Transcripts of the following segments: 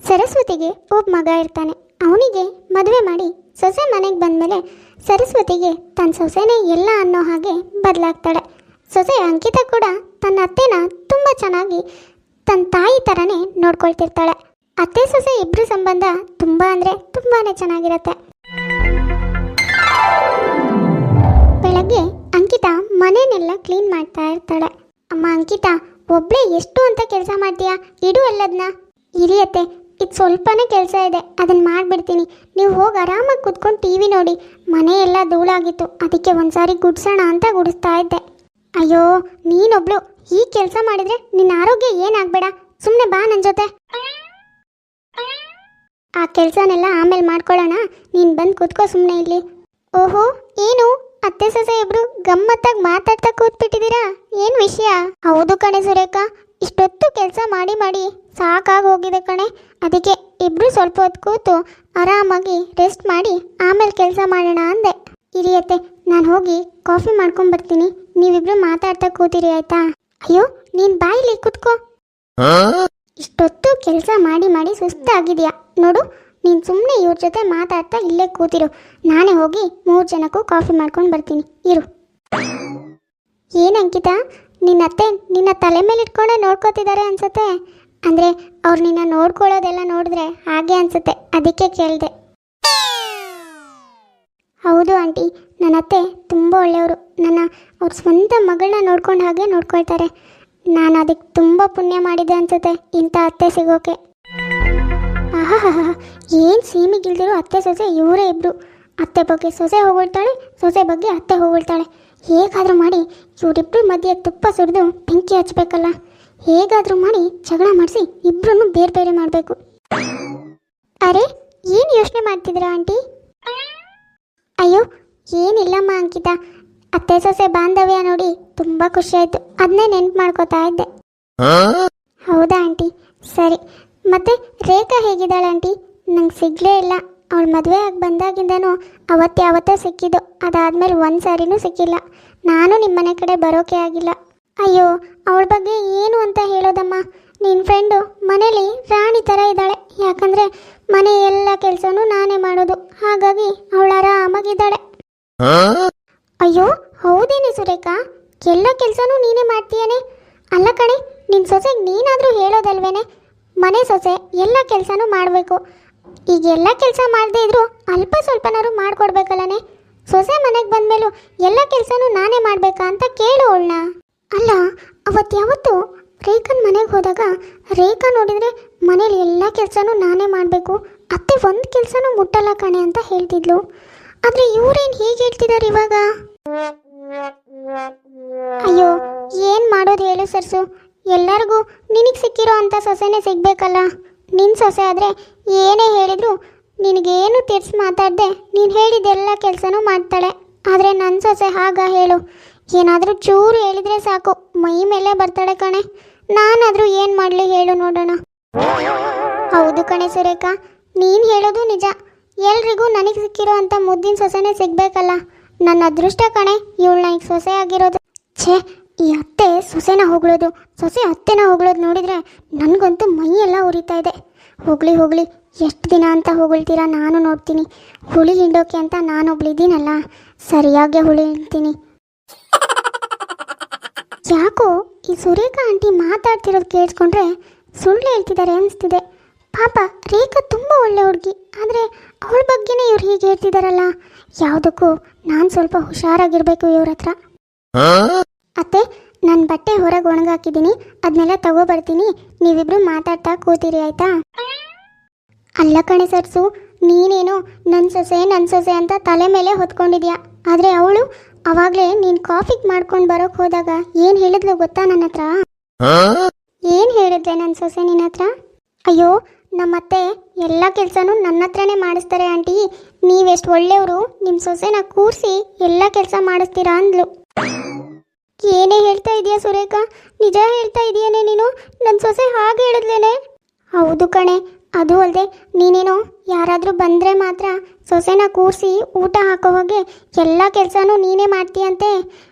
ಸರಸ್ವತಿಗೆ ಒಬ್ಬ ಮಗ ಇರ್ತಾನೆ. ಅವನಿಗೆ ಮದುವೆ ಮಾಡಿ ಸೊಸೆ ಮನೆಗೆ ಬಂದಮೇಲೆ ಸರಸ್ವತಿಗೆ ತನ್ನ ಸೊಸೆನೇ ಎಲ್ಲ ಅನ್ನೋ ಹಾಗೆ ಬದಲಾಗ್ತಾಳೆ. ಸೊಸೆ ಅಂಕಿತಾ ಕೂಡ ತನ್ನ ಅತ್ತೆನ ತುಂಬ ಚೆನ್ನಾಗಿ ತನ್ನ ತಾಯಿ ಥರನೇ ನೋಡ್ಕೊಳ್ತಿರ್ತಾಳೆ. ಅತ್ತೆ ಸೊಸೆ ಇಬ್ಬರು ಸಂಬಂಧ ತುಂಬ ಅಂದರೆ ತುಂಬಾ ಚೆನ್ನಾಗಿರುತ್ತೆ. ಬೆಳಗ್ಗೆ ಅಂಕಿತಾ ಮನೆಯನ್ನೆಲ್ಲ ಕ್ಲೀನ್ ಮಾಡ್ತಾ ಇರ್ತಾಳೆ. ಅಮ್ಮ ಅಂಕಿತಾ, ಒಬ್ಬಳೇ ಎಷ್ಟು ಅಂತ ಕೆಲಸ ಮಾಡ್ತೀಯಾ? ಇಡು ಎಲ್ಲದನ್ನ. ಇರಿಯತ್ತೆ, ಇದು ಸ್ವಲ್ಪನೇ ಕೆಲಸ ಇದೆ, ಅದನ್ನು ಮಾಡಿಬಿಡ್ತೀನಿ. ನೀವು ಹೋಗಿ ಆರಾಮಾಗಿ ಕೂತ್ಕೊಂಡು ಟಿ ವಿ ನೋಡಿ. ಮನೆ ಎಲ್ಲ ಧೂಳಾಗಿತ್ತು, ಅದಕ್ಕೆ ಒಂದ್ಸಾರಿ ಗುಡಿಸೋಣ ಅಂತ ಗುಡಿಸ್ತಾ ಇದ್ದೆ. ಅಯ್ಯೋ, ನೀನೊಬ್ಳು ಈ ಕೆಲಸ ಮಾಡಿದರೆ ನಿನ್ನ ಆರೋಗ್ಯ ಏನಾಗಬೇಡ. ಸುಮ್ಮನೆ ಬಾ ನನ್ನ ಜೊತೆ. ಆ ಕೆಲಸನೆಲ್ಲ ಆಮೇಲೆ ಮಾಡ್ಕೊಳ್ಳೋಣ, ನೀನು ಬಂದು ಕೂತ್ಕೋ ಸುಮ್ಮನೆ ಇಲ್ಲಿ. ಓಹೋ, ಏನು ಅತ್ತೆ ಸೊಸೆ ಇಬ್ರು ಗಮ್ಮತ್ತಾಗಿ ಮಾತಾಡ್ತಾ ಕೂತ್ಬಿಟ್ಟಿದ್ದೀರಾ? ಏನು ವಿಷಯ? ಹೌದು ಕಣೆ ಸುರೇಖಾ, ಇಷ್ಟೊತ್ತು ಕೆಲಸ ಮಾಡಿ ಮಾಡಿ ಸಾಕಾಗಿ ಹೋಗಿದೆ ಕಣೆ. ಅದಕ್ಕೆ ಇಬ್ರು ಸ್ವಲ್ಪ ಹೊತ್ತು ಕೂತು ಆರಾಮಾಗಿ ರೆಸ್ಟ್ ಮಾಡಿ ಆಮೇಲೆ ಕೆಲಸ ಮಾಡೋಣ ಅಂದೆ. ಇರಿಯತ್ತೆ, ನಾನು ಹೋಗಿ ಕಾಫಿ ಮಾಡ್ಕೊಂಡ್ಬರ್ತೀನಿ, ನೀವಿಬ್ರು ಮಾತಾಡ್ತಾ ಕೂತಿರಿ ಆಯ್ತಾ? ಅಯ್ಯೋ, ನೀನು ಬಾಯಿಲಿ ಕೂತ್ಕೋ. ಇಷ್ಟೊತ್ತು ಕೆಲಸ ಮಾಡಿ ಮಾಡಿ ಸುಸ್ತಾಗಿದೆಯಾ ನೋಡು. ನೀನು ಸುಮ್ಮನೆ ಇವ್ರ ಜೊತೆ ಮಾತಾಡ್ತಾ ಇಲ್ಲೇ ಕೂತಿರು, ನಾನೇ ಹೋಗಿ 3 ಜನಕ್ಕೂ ಕಾಫಿ ಮಾಡ್ಕೊಂಡು ಬರ್ತೀನಿ, ಇರು. ಏನಂಕಿತಾ, ನಿನ್ನ ಅತ್ತೆ ನಿನ್ನ ತಲೆ ಮೇಲೆ ಇಟ್ಕೊಂಡೆ ನೋಡ್ಕೋತಿದ್ದಾರೆ ಅನ್ಸುತ್ತೆ. ಅಂದರೆ ಅವ್ರು ನಿನ್ನ ನೋಡ್ಕೊಳ್ಳೋದೆಲ್ಲ ನೋಡಿದ್ರೆ ಹಾಗೆ ಅನ್ಸುತ್ತೆ, ಅದಕ್ಕೆ ಕೇಳಿದೆ. ಹೌದು ಆಂಟಿ, ನನ್ನ ಅತ್ತೆ ತುಂಬ ಒಳ್ಳೆಯವರು. ಅವ್ರ ಸ್ವಂತ ಮಗಳನ್ನ ನೋಡ್ಕೊಂಡು ಹಾಗೆ ನೋಡ್ಕೊಳ್ತಾರೆ. ನಾನು ಅದಕ್ಕೆ ತುಂಬ ಪುಣ್ಯ ಮಾಡಿದೆ ಅನ್ಸುತ್ತೆ ಇಂಥ ಅತ್ತೆ ಸಿಗೋಕೆ. ಆಹಾ, ಏನು ಸೀಮಿಗಿಲ್ದಿರೋ ಅತ್ತೆ ಸೊಸೆ ಇವರೇ ಇಬ್ಬರು. ಅತ್ತೆ ಬಗ್ಗೆ ಸೊಸೆ ಹೊಗಳ್ತಾಳೆ, ಸೊಸೆ ಬಗ್ಗೆ ಅತ್ತೆ ಹೊಗಳ್ತಾಳೆ. ಹೇಗಾದರೂ ಮಾಡಿ ಇವರಿಬ್ಬರು ಮಧ್ಯೆ ತುಪ್ಪ ಸುರಿದು ಬೆಂಕಿ ಹಚ್ಚಬೇಕಲ್ಲ. ಹೇಗಾದರೂ ಮಾಡಿ ಜಗಳ ಮಾಡಿಸಿ ಇಬ್ಬರನ್ನು ಬೇರೆ ಬೇರೆ ಮಾಡಬೇಕು. ಅರೆ, ಏನು ಯೋಚನೆ ಮಾಡ್ತಿದ್ದೀರಾ ಆಂಟಿ? ಅಯ್ಯೋ, ಏನಿಲ್ಲಮ್ಮ ಅಂಕಿತಾ, ಅತ್ತೆ ಸೊಸೆ ಬಾಂಧವ್ಯ ನೋಡಿ ತುಂಬ ಖುಷಿಯಾಯಿತು, ಅದನ್ನೇ ನೆನ್ಪು ಮಾಡ್ಕೋತಾ ಇದ್ದೆ. ಹೌದಾ ಆಂಟಿ, ಸರಿ. ಮತ್ತೆ ರೇಖಾ ಹೇಗಿದ್ದಾಳೆ ಆಂಟಿ? ನಂಗೆ ಸಿಗಲೇ ಇಲ್ಲ. ಅವಳು ಮದುವೆ ಆಗಿ ಬಂದಾಗಿಂದನೂ ಅವತ್ತೇ ಸಿಕ್ಕಿದ್ದು, ಅದಾದಮೇಲೆ ಒಂದು ಸಾರಿನೂ ಸಿಕ್ಕಿಲ್ಲ. ನಾನು ನಿಮ್ಮ ಮನೆ ಕಡೆ ಬರೋಕೆ ಆಗಿಲ್ಲ. ಅಯ್ಯೋ, ಅವಳ ಬಗ್ಗೆ ಏನು ಅಂತ ಹೇಳೋದಮ್ಮ. ನಿನ್ನ ಫ್ರೆಂಡು ಮನೇಲಿ ರಾಣಿ ಥರ ಇದ್ದಾಳೆ. ಯಾಕಂದರೆ ಮನೆ ಎಲ್ಲ ಕೆಲಸನೂ ನಾನೇ ಮಾಡೋದು, ಹಾಗಾಗಿ ಅವಳು ಆರಾಮಾಗಿದ್ದಾಳೆ. ಅಯ್ಯೋ, ಹೌದೇನೆ ಸುರೇಖಾ, ಎಲ್ಲ ಕೆಲಸನೂ ನೀನೇ ಮಾಡ್ತೀಯೇನೆ? ಅಲ್ಲ ಕಣೆ, ನಿನ್ನ ಸೊಸೆಗೆ ನೀನಾದರೂ ಹೇಳೋದಲ್ವೇನೆ, ಮನೆ ಸೊಸೆ ಎಲ್ಲ ಕೆಲಸನೂ ಮಾಡಬೇಕು. ಈಗ ಎಲ್ಲ ಕೆಲಸ ಮಾಡದೇ ಇದ್ರು ಅಲ್ಪ ಸ್ವಲ್ಪನಾದ್ರು ಮಾಡಿಕೊಡ್ಬೇಕಲ್ಲನೆ. ಸೊಸೆ ಮನೆಗೆ ಬಂದಮೇಲೂ ಎಲ್ಲ ಕೆಲಸನೂ ನಾನೇ ಮಾಡಬೇಕಾ ಅಂತ ಕೇಳು ಅವಳನ್ನ. ಅಲ್ಲ, ಅವತ್ತು ರೇಖನ್ ಮನೆಗೆ ಹೋದಾಗ ರೇಖಾ ನೋಡಿದರೆ ಮನೇಲಿ ಎಲ್ಲ ಕೆಲಸನೂ ನಾನೇ ಮಾಡಬೇಕು, ಅತ್ತೆ ಒಂದು ಕೆಲಸನೂ ಮುಟ್ಟಲ್ಲ ಕಣೆ ಅಂತ ಹೇಳ್ತಿದ್ಲು. ಆದರೆ ಇವರೇನು ಹೀಗೆ ಹೇಳ್ತಿದ್ದಾರೆ ಇವಾಗ? ಅಯ್ಯೋ, ಏನು ಮಾಡೋದು ಹೇಳು ಸರ್ಸು? ಎಲ್ಲರಿಗೂ ನಿನಗೆ ಸಿಕ್ಕಿರೋ ಅಂಥ ಸೊಸೆನೇ ಸಿಗಬೇಕಲ್ಲ. ನಿನ್ನ ಸೊಸೆ ಆದರೆ ಏನೇ ಹೇಳಿದ್ರು ನಿನಗೇನು ತಿರ್ಸಿ ಮಾತಾಡದೆ ನೀನು ಹೇಳಿದ್ದೆಲ್ಲ ಕೆಲಸನೂ ಮಾಡ್ತಾಳೆ. ಆದರೆ ನನ್ನ ಸೊಸೆ ಹಾಗ ಹೇಳು? ಏನಾದರೂ ಚೂರು ಹೇಳಿದರೆ ಸಾಕು ಮೈ ಮೇಲೆ ಬರ್ತಾಳೆ ಕಣೆ. ನಾನಾದರೂ ಏನು ಮಾಡಲಿ ಹೇಳು ನೋಡೋಣ. ಹೌದು ಕಣೆ ಸುರೇಖಾ, ನೀನು ಹೇಳೋದು ನಿಜ. ಎಲ್ರಿಗೂ ನನಗೆ ಸಿಕ್ಕಿರೋ ಅಂಥ ಮುದ್ದಿನ ಸೊಸೆನೇ ಸಿಗಬೇಕಲ್ಲ. ನನ್ನ ಅದೃಷ್ಟ ಕಣೆ ಇವಳು ನನಗೆ ಸೊಸೆ ಆಗಿರೋದು. ಛೇ, ಈ ಅತ್ತೆ ಸೊಸೆನ ಹೊಗಳೋದು, ಸೊಸೆ ಅತ್ತೆನ ಹೊಗಳೋದು ನೋಡಿದರೆ ನನಗಂತೂ ಮೈಯೆಲ್ಲ ಉರಿತಾ ಇದೆ. ಹೋಗಲಿ, ಎಷ್ಟು ದಿನ ಅಂತ ಹೊಗಳ್ತೀರಾ, ನಾನು ನೋಡ್ತೀನಿ. ಹುಳಿ ಹಿಂಡೋಕೆ ಅಂತ ನಾನೊಬ್ಳಿದ್ದೀನಲ್ಲ, ಸರಿಯಾಗಿ ಹುಳಿ ಹಿಂಡ್ತೀನಿ. ಯಾಕೋ ಈ ಸುರೇಖಾ ಆಂಟಿ ಮಾತಾಡ್ತಿರೋದು ಕೇಳಿಸ್ಕೊಂಡ್ರೆ ಸುಳ್ಳು ಹೇಳ್ತಿದ್ದಾರೆ ಅನಿಸ್ತಿದೆ. ಪಾಪ ರೇಖಾ ತುಂಬ ಒಳ್ಳೆ ಹುಡುಗಿ, ಆದರೆ ಅವಳ ಬಗ್ಗೆನೇ ಇವ್ರು ಹೀಗೆ ಹೇಳ್ತಿದ್ದಾರಲ್ಲ. ಯಾವುದಕ್ಕೂ ನಾನು ಸ್ವಲ್ಪ ಹುಷಾರಾಗಿರ್ಬೇಕು ಇವ್ರ ಹತ್ರ. ಅತ್ತೆ, ನನ್ನ ಬಟ್ಟೆ ಹೊರಗೆ ಒಣಗಾಕಿದ್ದೀನಿ, ಅದನ್ನೆಲ್ಲ ತಗೋಬರ್ತೀನಿ, ನೀವಿಬ್ರು ಮಾತಾಡ್ತಾ ಕೂತಿರಿ ಆಯ್ತಾ? ಅಲ್ಲ ಕಣೆ ಸರ್ಸು, ನೀನೇನು ನನ್ನ ಸೊಸೆ ಅಂತ ತಲೆ ಮೇಲೆ ಹೊತ್ಕೊಂಡಿದ್ಯಾ. ಆದರೆ ಅವಳು ಅವಾಗಲೇ ನೀನು ಕಾಫಿಗೆ ಮಾಡ್ಕೊಂಡು ಬರೋಕ್ಕೆ ಹೋದಾಗ ಏನು ಹೇಳಿದ್ಲು ಗೊತ್ತಾ ನನ್ನ ಹತ್ರ? ಏನು ಹೇಳಿದ್ಲೆ ನನ್ನ ಸೊಸೆ ನಿನ್ನ ಹತ್ರ? ಅಯ್ಯೋ, ನಮ್ಮತ್ತೆ ಎಲ್ಲ ಕೆಲಸನೂ ನನ್ನ ಹತ್ರನೇ ಮಾಡಿಸ್ತಾರೆ ಆಂಟಿ, ನೀವೆಷ್ಟು ಒಳ್ಳೆಯವರು, ನಿಮ್ಮ ಸೊಸೆನ ಕೂರಿಸಿ ಎಲ್ಲ ಕೆಲಸ ಮಾಡಿಸ್ತೀರಾ ಅಂದ್ಲು. ಏನೇ ಹೇಳ್ತಾ ಇದೆಯಾ ಸುರೇಖಾ? ನಿಜ ಹೇಳ್ತಾ ಇದೆಯೇನೆ ನೀನು? ನನ್ನ ಸೊಸೆ ಹಾಗೆ ಹೇಳಿದ್ಲೇನೆ? ಹೌದು ಕಣೆ, ಅದು ಅಲ್ಲದೆ ನೀನೇನೋ ಯಾರಾದರೂ ಬಂದರೆ ಮಾತ್ರ ಸೊಸೆನ ಕೂರಿಸಿ ಊಟ ಹಾಕೋ ಹೋಗಿ ಎಲ್ಲ ಕೆಲಸನೂ ನೀನೇ ಮಾಡ್ತೀಯಂತೆ.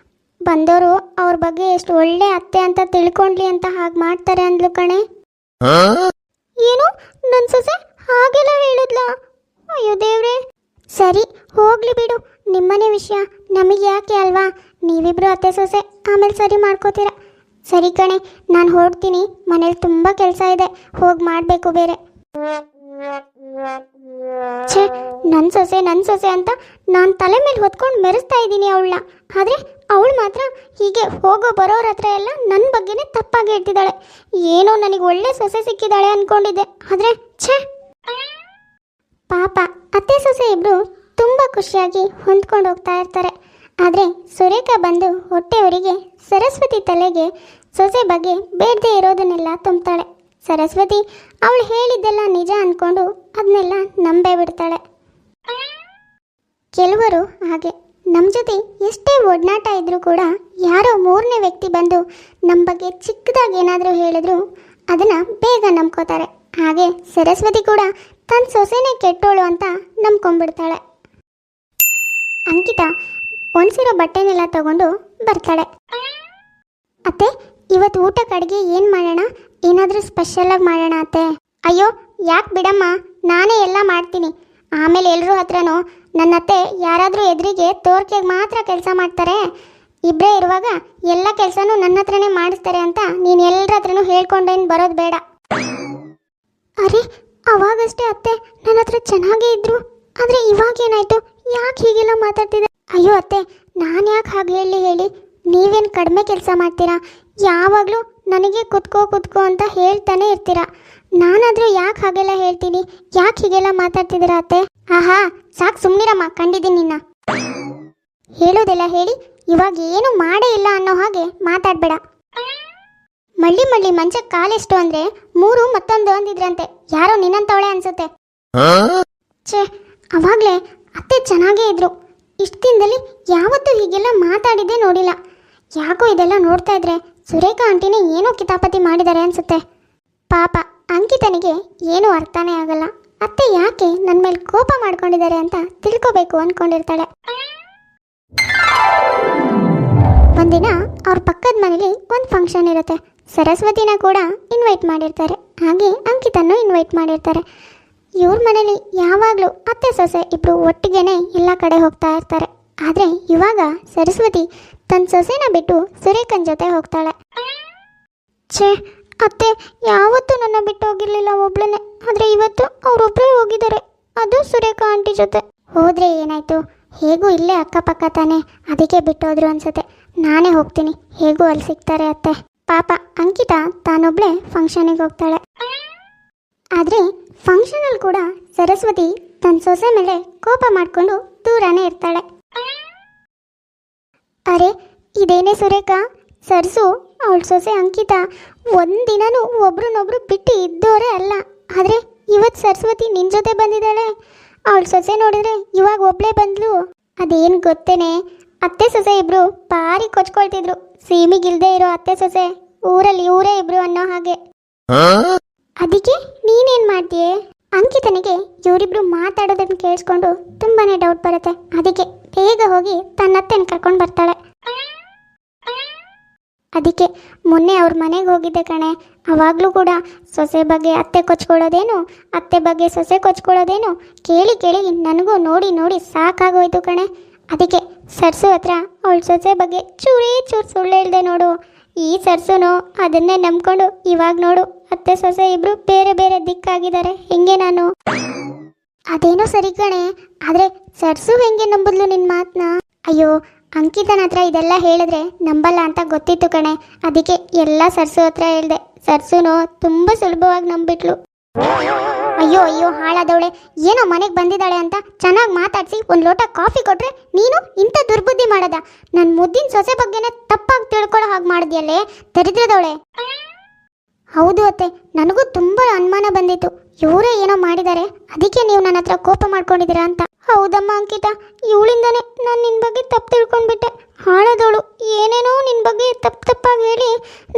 ಬಂದವರು ಅವ್ರ ಬಗ್ಗೆ ಎಷ್ಟು ಒಳ್ಳೆ ಅತ್ತೆ ಅಂತ ತಿಳ್ಕೊಂಡ್ಲಿ ಅಂತ ಹಾಗೆ ಮಾಡ್ತಾರೆ ಅಂದ್ಲು ಕಣೆ. ಏನು, ನನ್ನ ಸೊಸೆ ನೀವಿಬ್ರು ಅತ್ತೆ ಸೊಸೆ ಆಮೇಲೆ ಸರಿ ಮಾಡ್ಕೋತೀರ. ಸರಿ ಕಣೆ, ನಾನು ಹೊರಡ್ತೀನಿ, ಮನೇಲಿ ತುಂಬ ಕೆಲಸ ಇದೆ, ಹೋಗಿ ಮಾಡಬೇಕು ಬೇರೆ. ಛೇ, ನನ್ನ ಸೊಸೆ ಅಂತ ನಾನು ತಲೆ ಮೇಲೆ ಹೊತ್ಕೊಂಡು ಮೆರೆಸ್ತಾ ಇದ್ದೀನಿ ಅವಳನ್ನ. ಆದರೆ ಅವಳು ಮಾತ್ರ ಹೀಗೆ ಹೋಗೋ ಬರೋರ ಹತ್ರ ಎಲ್ಲ ನನ್ನ ಬಗ್ಗೆನೇ ತಪ್ಪಾಗಿ ಹೇಳ್ತಿದ್ದಾಳೆ. ಏನೋ ನನಗೆ ಒಳ್ಳೆ ಸೊಸೆ ಸಿಕ್ಕಿದ್ದಾಳೆ ಅಂದ್ಕೊಂಡಿದ್ದೆ, ಆದರೆ ಛೇ. ಪಾಪ ಅತ್ತೆ ಸೊಸೆ ಇಬ್ಬರು ತುಂಬ ಖುಷಿಯಾಗಿ ಹೊಂದ್ಕೊಂಡು ಹೋಗ್ತಾ ಇರ್ತಾರೆ. ಆದರೆ ಸುರೇಖಾ ಬಂದು ಹೊಟ್ಟೆಯವರಿಗೆ ಸರಸ್ವತಿ ತಲೆಗೆ ಸೊಸೆ ಬಗ್ಗೆ ಬೇಡದೇ ಇರೋದನ್ನೆಲ್ಲ ತುಂಬ್ತಾಳೆ. ಸರಸ್ವತಿ ಅವಳು ಹೇಳಿದ್ದೆಲ್ಲ ನಿಜ ಅಂದ್ಕೊಂಡು ಅದನ್ನೆಲ್ಲ ನಂಬೇ ಬಿಡ್ತಾಳೆ. ಕೆಲವರು ಹಾಗೆ ನಮ್ಮ ಜೊತೆ ಎಷ್ಟೇ ಒಡನಾಟ ಇದ್ರೂ ಕೂಡ ಯಾರೋ ಮೂರನೇ ವ್ಯಕ್ತಿ ಬಂದು ನಮ್ಮ ಬಗ್ಗೆ ಚಿಕ್ಕದಾಗಿ ಏನಾದರೂ ಹೇಳಿದ್ರು ಅದನ್ನು ಬೇಗ ನಂಬ್ಕೋತಾರೆ. ಹಾಗೆ ಸರಸ್ವತಿ ಕೂಡ ತನ್ನ ಸೊಸೆನೇ ಕೆಟ್ಟೋಳು ಅಂತ ನಂಬ್ಕೊಂಡ್ಬಿಡ್ತಾಳೆ. ಅಂಕಿತಾ ಒಣಸಿರೋ ಬಟ್ಟೆನೆಲ್ಲ ತಗೊಂಡು ಬರ್ತಾಳೆ. ಅತ್ತೆ, ಇವತ್ತು ಊಟಕ್ಕೆ ಅಡುಗೆ ಏನು ಮಾಡೋಣ? ಏನಾದರೂ ಸ್ಪೆಷಲಾಗಿ ಮಾಡೋಣ ಅತ್ತೆ? ಅಯ್ಯೋ ಯಾಕೆ ಬಿಡಮ್ಮ, ನಾನೇ ಎಲ್ಲ ಮಾಡ್ತೀನಿ. ಆಮೇಲೆ ಎಲ್ಲರೂ ಹತ್ರನೂ ನನ್ನ ಅತ್ತೆ ಯಾರಾದರೂ ಎದುರಿಗೆ ತೋರ್ಕೆಗೆ ಮಾತ್ರ ಕೆಲಸ ಮಾಡ್ತಾರೆ, ಇಬ್ಬರೇ ಇರುವಾಗ ಎಲ್ಲ ಕೆಲಸನೂ ನನ್ನ ಹತ್ರನೇ ಮಾಡಿಸ್ತಾರೆ ಅಂತ ನೀನು ಎಲ್ಲರ ಹತ್ರನೂ ಹೇಳ್ಕೊಂಡೇನು ಬರೋದು ಬೇಡ. ಅರೆ, ಅವಾಗಷ್ಟೇ ಅತ್ತೆ ನನ್ನ ಹತ್ರ ಚೆನ್ನಾಗೇ ಇದ್ರು, ಆದರೆ ಇವಾಗೇನಾಯಿತು? ಯಾಕೆ ಹೀಗೆಲ್ಲ ಮಾತಾಡ್ತಿದ್ದೆ? ಅಯ್ಯೋ ಅತ್ತೆ, ನಾನು ಯಾಕೆ ಹಾಗೆ ಹೇಳಿ ನೀವೇನು ಕಡಿಮೆ ಕೆಲಸ ಮಾಡ್ತೀರಾ? ಯಾವಾಗಲೂ ನನಗೆ ಕುತ್ಕೋ ಅಂತ ಹೇಳ್ತಾನೆ ಇರ್ತೀರಾ. ನಾನಾದರೂ ಯಾಕೆ ಹಾಗೆಲ್ಲ ಹೇಳ್ತೀನಿ? ಯಾಕೆ ಹೀಗೆಲ್ಲ ಮಾತಾಡ್ತಿದ್ದೀರಾ ಅತ್ತೆ? ಆಹಾ, ಸಾಕು ಸುಮ್ಮನಿರಮ್ಮ, ಕಂಡಿದ್ದೀನಿ ನಿನ್ನ. ಹೇಳೋದೆಲ್ಲ ಹೇಳಿ ಇವಾಗ ಏನು ಮಾಡೇ ಇಲ್ಲ ಅನ್ನೋ ಹಾಗೆ ಮಾತಾಡಬೇಡ. ಮಳ್ಳಿ ಮಂಚಕ್ಕೆ ಕಾಲೆಷ್ಟು ಅಂದರೆ 3 ಮತ್ತೊಂದು ಅಂದಿದ್ರಂತೆ. ಯಾರೋ ನಿನ್ನಂತವಳೆ ಅನ್ಸುತ್ತೆ. ಛೇ, ಅವಾಗಲೇ ಅತ್ತೆ ಚೆನ್ನಾಗೇ ಇದ್ರು. ಇಷ್ಟು ದಿನದಲ್ಲಿ ಯಾವತ್ತೂ ಹೀಗೆಲ್ಲ ಮಾತಾಡಿದ್ದೇ ನೋಡಿಲ್ಲ. ಯಾಕೋ ಇದೆಲ್ಲ ನೋಡ್ತಾ ಇದ್ರೆ ಸುರೇಖಾ ಆಂಟಿನೇ ಏನೋ ಕಿತಾಪತಿ ಮಾಡಿದ್ದಾರೆ ಅನ್ಸುತ್ತೆ. ಪಾಪ ಅಂಕಿತನಿಗೆ ಏನೂ ಅರ್ಥನೇ ಆಗಲ್ಲ. ಅತ್ತೆ ಯಾಕೆ ನನ್ನ ಮೇಲೆ ಕೋಪ ಮಾಡ್ಕೊಂಡಿದ್ದಾರೆ ಅಂತ ತಿಳ್ಕೋಬೇಕು ಅಂದ್ಕೊಂಡಿರ್ತಾಳೆ. ಒಂದಿನ ಅವ್ರ ಪಕ್ಕದ ಮನೇಲಿ ಒಂದು ಫಂಕ್ಷನ್ ಇರುತ್ತೆ. ಸರಸ್ವತಿನ ಕೂಡ ಇನ್ವೈಟ್ ಮಾಡಿರ್ತಾರೆ, ಹಾಗೆ ಅಂಕಿತನ್ನು ಇನ್ವೈಟ್ ಮಾಡಿರ್ತಾರೆ. ಇವ್ರ ಮನೇಲಿ ಯಾವಾಗಲೂ ಅತ್ತೆ ಸೊಸೆ ಇಬ್ಬರು ಒಟ್ಟಿಗೆನೇ ಎಲ್ಲ ಕಡೆ ಹೋಗ್ತಾ ಇರ್ತಾರೆ. ಆದರೆ ಇವಾಗ ಸರಸ್ವತಿ ತನ್ನ ಸೊಸೆನ ಬಿಟ್ಟು ಸುರೇಖನ್ ಜೊತೆ ಹೋಗ್ತಾಳೆ. ಛೇ, ಅತ್ತೆ ಯಾವತ್ತೂ ನನ್ನ ಬಿಟ್ಟು ಹೋಗಿರ್ಲಿಲ್ಲ ಒಬ್ಳನ್ನೇ, ಆದರೆ ಇವತ್ತು ಅವರೊಬ್ಬರೇ ಹೋಗಿದ್ದಾರೆ, ಅದು ಸುರೇಖಾ ಆಂಟಿ ಜೊತೆ. ಹೋದರೆ ಏನಾಯಿತು, ಹೇಗೂ ಇಲ್ಲೇ ಅಕ್ಕಪಕ್ಕ ತಾನೆ, ಅದಕ್ಕೆ ಬಿಟ್ಟೋದ್ರು ಅನ್ಸುತ್ತೆ. ನಾನೇ ಹೋಗ್ತೀನಿ, ಹೇಗೂ ಅಲ್ಲಿ ಸಿಗ್ತಾರೆ ಅತ್ತೆ. ಪಾಪ ಅಂಕಿತಾ ತಾನೊಬ್ಳೆ ಫಂಕ್ಷನಿಗೆ ಹೋಗ್ತಾಳೆ. ಆದರೆ ಫಂಕ್ಷನಲ್ಲಿ ಕೂಡ ಸರಸ್ವತಿ ತನ್ನ ಸೊಸೆ ಮೇಲೆ ಕೋಪ ಮಾಡಿಕೊಂಡು ದೂರನೇ ಇರ್ತಾಳೆ. ಅರೆ, ಇದೇನೇ ಸುರೇಖಾ, ಸರ್ಸು ಅವಳ ಸೊಸೆ ಅಂಕಿತಾ ಒಂದಿನೂ ಒಬ್ರನ್ನೊಬ್ರು ಬಿಟ್ಟು ಇದ್ದೋರೇ ಅಲ್ಲ. ಆದರೆ ಇವತ್ತು ಸರಸ್ವತಿ ನಿನ್ನ ಜೊತೆ ಬಂದಿದ್ದಾಳೆ. ಅವಳ ಸೊಸೆ ನೋಡಿದ್ರೆ ಇವಾಗ ಒಬ್ಳೇ ಬಂದ್ಲು. ಅದೇನು ಗೊತ್ತೇನೆ, ಅತ್ತೆ ಸೊಸೆ ಇಬ್ರು ಭಾರಿ ಕೊಚ್ಕೊಳ್ತಿದ್ರು. ಸೀಮಿಗಿಲ್ದೇ ಇರೋ ಅತ್ತೆ ಸೊಸೆ ಊರಲ್ಲಿ ಇವರೇ ಇಬ್ರು ಅನ್ನೋ ಹಾಗೆ. ಅದಕ್ಕೆ ನೀನೇನು ಮಾಡ್ತೀಯೇ? ಅಂಕಿತನಿಗೆ ಇವರಿಬ್ರು ಮಾತಾಡೋದನ್ನು ಕೇಳಿಸ್ಕೊಂಡು ತುಂಬಾನೇ ಡೌಟ್ ಬರುತ್ತೆ. ಅದಕ್ಕೆ ಬೇಗ ಹೋಗಿ ತನ್ನ ಅತ್ತೆನ ಕರ್ಕೊಂಡು ಬರ್ತಾಳೆ. ಅದಕ್ಕೆ ಮೊನ್ನೆ ಅವ್ರ ಮನೆಗೆ ಹೋಗಿದ್ದೆ ಕಣೆ, ಅವಾಗಲೂ ಕೂಡ ಸೊಸೆ ಬಗ್ಗೆ ಅತ್ತೆ ಕೊಚ್ಕೊಳ್ಳೋದೇನು, ಅತ್ತೆ ಬಗ್ಗೆ ಸೊಸೆ ಕೊಚ್ಕೊಳ್ಳೋದೇನು ಕೇಳಿ ನನಗೂ ನೋಡಿ ಸಾಕಾಗೋಯ್ತು ಕಣೆ. ಅದಕ್ಕೆ ಸರ್ಸು ಹತ್ರ ಅವಳ ಸೊಸೆ ಬಗ್ಗೆ ಚೂರು ಸುಳ್ಳು ಹೇಳ್ದೆ ನೋಡು. ಈ ಸರ್ಸುನು ಅದನ್ನೇ ನಂಬ್ಕೊಂಡು ಇವಾಗ ನೋಡು ಅತ್ತೆ ಸೊಸೆ ಇಬ್ರು ಬೇರೆ ಬೇರೆ ದಿಕ್ಕಾಗಿದ್ದಾರೆ. ಹೆಂಗೆ ನಾನು? ಅದೇನೋ ಸರಿ ಕಣೆ, ಆದರೆ ಸರ್ಸು ಹೆಂಗೆ ನಂಬುದ್ಲು ನಿನ್ನ ಮಾತನ್ನ? ಅಯ್ಯೋ, ಅಂಕಿತನ ಹತ್ರ ಇದೆಲ್ಲ ಹೇಳಿದ್ರೆ ನಂಬಲ್ಲ ಅಂತ ಗೊತ್ತಿತ್ತು ಕಣೆ, ಅದಕ್ಕೆ ಎಲ್ಲ ಸರ್ಸು ಹತ್ರ ಹೇಳ್ದೆ. ಸರ್ಸುನು ತುಂಬ ಸುಲಭವಾಗಿ ನಂಬಿಟ್ಲು. ಅಯ್ಯೋ ಹಾಳಾದವಳೆ, ಏನೋ ಮನೆಗೆ ಬಂದಿದ್ದಾಳೆ ಅಂತ ಚೆನ್ನಾಗಿ ಮಾತಾಡಿಸಿ ಒಂದು ಲೋಟ ಕಾಫಿ ಕೊಟ್ರೆ ನೀನು ಇಂಥ ದುರ್ಬುದ್ಧಿ ಮಾಡೋದ? ನನ್ನ ಮುದ್ದಿನ ಸೊಸೆ ಬಗ್ಗೆನೇ ತಪ್ಪಾಗಿ ತಿಳ್ಕೊಳ್ಳೋ ಹಾಗೆ ಮಾಡಿದ್ಯಲ್ಲೇ ದರಿದ್ರದವಳೆ. ಹೌದು ಅತ್ತೆ, ನನಗೂ ತುಂಬ ಅನುಮಾನ ಬಂದಿತ್ತು, ಇವರೇ ಏನೋ ಮಾಡಿದ್ದಾರೆ, ಅದಕ್ಕೆ ನೀವು ನನ್ನ ಹತ್ರ ಕೋಪ ಮಾಡ್ಕೊಂಡಿದ್ದೀರಾ ಅಂತ. ಹೌದಮ್ಮ ಅಂಕಿತಾ, ಇವಳಿಂದಾನೆ ನಾನು ನಿನ್ನ ಬಗ್ಗೆ ತಪ್ಪು ತಿಳ್ಕೊಂಡ್ಬಿಟ್ಟೆ. ಹಾಳಾದವಳು ಏನೇನೋ ನಿನ್ನ ಬಗ್ಗೆ ತಪ್ಪಾಗಿ ಹೇಳಿ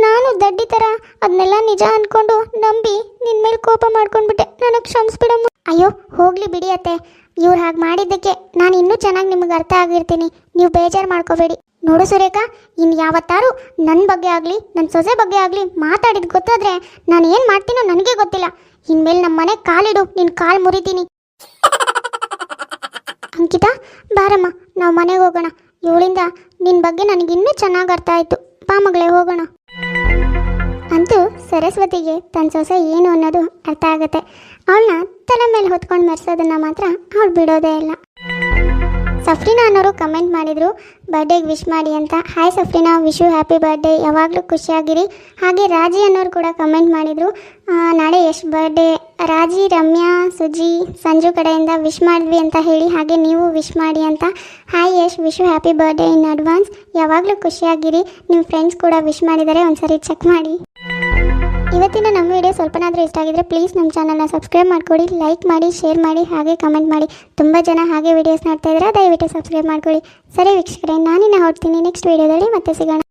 ನಾನು ದಡ್ಡಿ ಥರ ಅದನ್ನೆಲ್ಲ ನಿಜ ಅಂದ್ಕೊಂಡು ನಂಬಿ ನಿನ್ನ ಮೇಲೆ ಕೋಪ ಮಾಡ್ಕೊಂಡ್ಬಿಟ್ಟೆ. ನನಗೆ ಕ್ಷಮಿಸ್ಬಿಡಮ್ಮ. ಅಯ್ಯೋ ಹೋಗಲಿ ಬಿಡಿ ಅತ್ತೆ, ಇವ್ರು ಹಾಗೆ ಮಾಡಿದ್ದಕ್ಕೆ ನಾನು ಇನ್ನೂ ಚೆನ್ನಾಗಿ ನಿಮಗೆ ಅರ್ಥ ಆಗಿರ್ತೀನಿ, ನೀವು ಬೇಜಾರು ಮಾಡ್ಕೋಬೇಡಿ. ನೋಡು ಸುರೇಖಾ, ಇನ್ನು ಯಾವತ್ತಾರು ನನ್ನ ಬಗ್ಗೆ ಆಗಲಿ ನನ್ನ ಸೊಸೆ ಬಗ್ಗೆ ಆಗಲಿ ಮಾತಾಡಿದ್ದು ಗೊತ್ತಾದರೆ ನಾನು ಏನು ಮಾಡ್ತೀನೋ ನನಗೆ ಗೊತ್ತಿಲ್ಲ. ಇನ್ಮೇಲೆ ನಮ್ಮ ಮನೆಗೆ ಕಾಲಿಡು, ನಿನ್ನ ಕಾಲು ಮುರಿತೀನಿ. ಅಂಕಿತಾ ಬಾರಮ್ಮ, ನಾವು ಮನೆಗೆ ಹೋಗೋಣ. ಇವಳಿಂದ ನಿನ್ನ ಬಗ್ಗೆ ನನಗಿನ್ನೂ ಚೆನ್ನಾಗಿ ಅರ್ಥ ಆಯಿತು. ಬಾ ಮಗಳೇ ಹೋಗೋಣ. ಅಂತೂ ಸರಸ್ವತಿಗೆ ತನ್ನ ಸೊಸೆ ಏನು ಅನ್ನೋದು ಅರ್ಥ ಆಗುತ್ತೆ. ಅವಳನ್ನ ತಲೆ ಮೇಲೆ ಹೊತ್ಕೊಂಡು ಮೆರೆಸೋದನ್ನು ಮಾತ್ರ ಅವಳು ಬಿಡೋದೇ ಇಲ್ಲ. ಸಫ್ರಿನಾ ಅನ್ನೋರು ಕಮೆಂಟ್ ಮಾಡಿದರು ಬರ್ಡೇಗೆ ವಿಶ್ ಮಾಡಿ ಅಂತ. Hi Safrina, wish you happy birthday, ಯಾವಾಗಲೂ ಖುಷಿಯಾಗಿರಿ. ಹಾಗೆ ರಾಜಿ ಅನ್ನೋರು ಕೂಡ ಕಮೆಂಟ್ ಮಾಡಿದರು ನಾಳೆ ಎಷ್ಟು ಬರ್ಡೇ. ರಾಜಿ, ರಮ್ಯಾ, ಸುಜಿ, ಸಂಜು ಕಡೆಯಿಂದ ವಿಶ್ ಮಾಡಿದ್ವಿ ಅಂತ ಹೇಳಿ, ಹಾಗೆ ನೀವು ವಿಶ್ ಮಾಡಿ ಅಂತ. Hi Yash, wish you happy birthday in advance, ಯಾವಾಗಲೂ ಖುಷಿಯಾಗಿರಿ. ನಿಮ್ಮ ಫ್ರೆಂಡ್ಸ್ ಕೂಡ ವಿಶ್ ಮಾಡಿದ್ದಾರೆ, ಒಂದ್ಸರಿ ಚೆಕ್ ಮಾಡಿ. ಇವತ್ತಿನ ನಮ್ಮ ವಿಡಿಯೋ ಸ್ವಲ್ಪನಾದರೂ ಇಷ್ಟ ಆಗಿದ್ರೆ ಪ್ಲೀಸ್ ನಮ್ಮ ಚಾನಲ್ನ ಸಬ್ಸ್ಕ್ರೈಬ್ ಮಾಡ್ಕೊಳ್ಳಿ, ಲೈಕ್ ಮಾಡಿ, ಶೇರ್ ಮಾಡಿ, ಹಾಗೆ ಕಮೆಂಟ್ ಮಾಡಿ. ತುಂಬ ಜನ ಹಾಗೆ ವಿಡಿಯೋಸ್ ನೋಡ್ತಾ ಇದ್ದಾರೆ, ದಯವಿಟ್ಟು ಸಬ್ಸ್ಕ್ರೈಬ್ ಮಾಡ್ಕೊಳ್ಳಿ. ಸರಿ ವೀಕ್ಷಕರೇ, ನಾನಿನ್ನ ಹೊರಡ್ತೀನಿ. ನೆಕ್ಸ್ಟ್ ವಿಡಿಯೋದಲ್ಲಿ ಮತ್ತೆ ಸಿಗೋಣ.